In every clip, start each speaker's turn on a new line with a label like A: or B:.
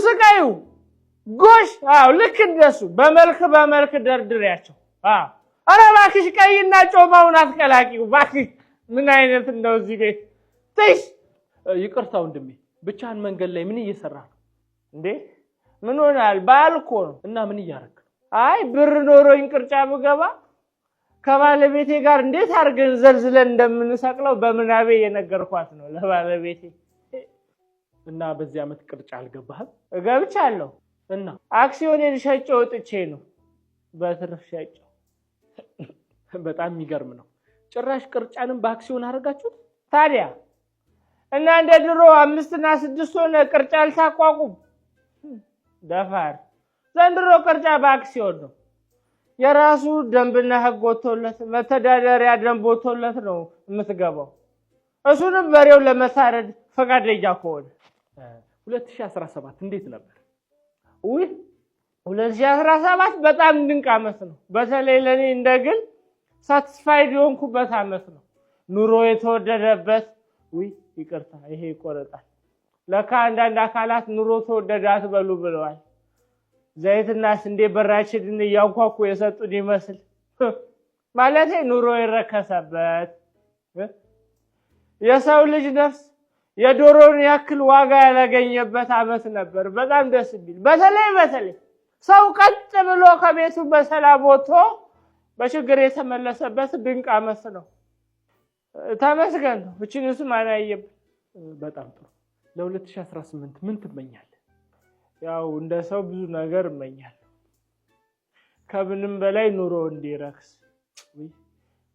A: ስቃዩ ጎሽ ልክ እንደሱ በመልክ ደርድሪያቸው ኧረ እባክሽ ቀይና ጮማውን አትቀላቂው እባክሽ ምን አይነት እንደው እዚህ ቤት ትይሽ
B: ይቅርታ ወንድሜ ብቻህን መንገድ ላይ ምን እየሰራ ነው
A: እንዴ ምን ሆናል ባልኮ ነው
B: እና ምን እያረክ
A: አይ ብር ኖሮኝ ቅርጫ ብገባ ከባለቤቴ ጋር እንዴት አርገን ዘልዝለን እንደምንሰቅለው በመናቤ የነገርኳት ነው ለባለቤቴ
B: እና በዚህ አመት ቅርጫ አልገባህም
A: ገብቻለሁ
B: እና
A: አክሲዮኔን ሸጬው ወጥቼ ነው በትርፍ ሸጬው
B: በጣም የሚገርም ነው ጭራሽ ቅርጫንም በአክሲዮን አረጋችሁት
A: ታዲያ እና እንደ ድሮ 5 እና 6 ሆነ ቅርጫ አልታቋቁም ደፋር ዘንድሮ ቅርጫ በአክሲዮን ነው የራሱ ደንብና ህግ ወጥቶለት መተዳደሪያ ደንብ ወጥቶለት ነው የምትገባው እሱንም በሬው ለመሳረድ ፈቃደኛ ከሆነ
B: 2017 እንዴት ነበር
A: 2017 በጣም ድንቅ አመት ነው በተለይ ለኔ እንደግል ሳቲስፋይድ ሆንኩበት አመት ነው ኑሮ የተወደደበት ይቅርታ ይሄ ይቆረጣል ለካ አንዳንድ አካላት ኑሮ ተወደዳት በሉ ብለዋል ዘይትና ስንዴ በራችንን ያንኳኩ የሰጡን ይመስል ማለቴ ኑሮ ይረከሰበት የሰው ልጅ ነፍስ የዶሮን ያክል ዋጋ ያላገኘበት አመት ነበር በጣም ደስ ይላል በተለይ ሰው ቀጥ ብሎ ከቤቱ በሰላም ወጥቶ በችግር የተመለሰበት ድንቅ አመት ነው ተመስገን ነው እቺንስ ማናየብ
B: በጣም ጥሩ ለ2018 ምን ትመኛለህ
A: ያው እንደ ሰው ብዙ ነገር እመኛለሁ ከምንም በላይ ኑሮ እንዲረክስ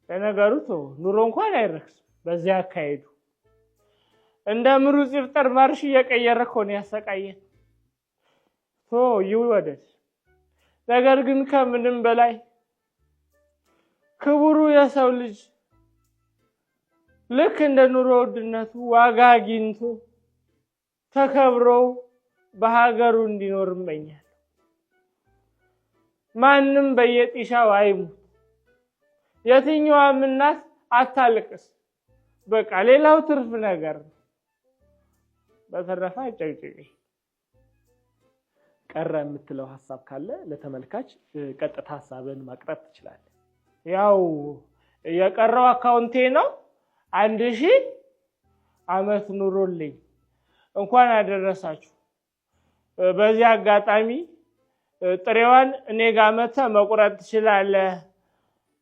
A: ለነገሩ ኑሮ እንኳን አይረክስ በዚያ አካሄዱ እንደ ምሩጽ ይፍጠር ማርሽ እየቀየረኮ ነው ያሰቃየን ይወደድ ነገር ግን ከምንም በላይ ክቡሩ የሰው ልጅ ልክ እንደ ኑሮ ውድነቱ ዋጋ አግኝቶ ተከብሮ በሀገሩ እንዲኖር እመኛለሁ ማንም በየጢሻው አይሙት የትኛዋም እናት አታልቅስ በቃ ሌላው ትርፍ ነገር ነው በተረፈ ጨቅጭቂ
B: ቀረ የምትለው ሐሳብ ካለ ለተመልካች ቀጥታ ሐሳብን ማቅረብ ትችላለህ
A: ያው የቀረው አካውንቴ ነው 1000 አመት ኑሮልኝ እንኳን አደረሳችሁ በዚህ አጋጣሚ ጥሬዋን እኔ ጋር መተ መቁረጥ ትችላለህ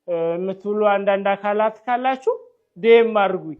A: የምትሉ አንዳንድ አካላት ካላችሁ ዴም አድርጉኝ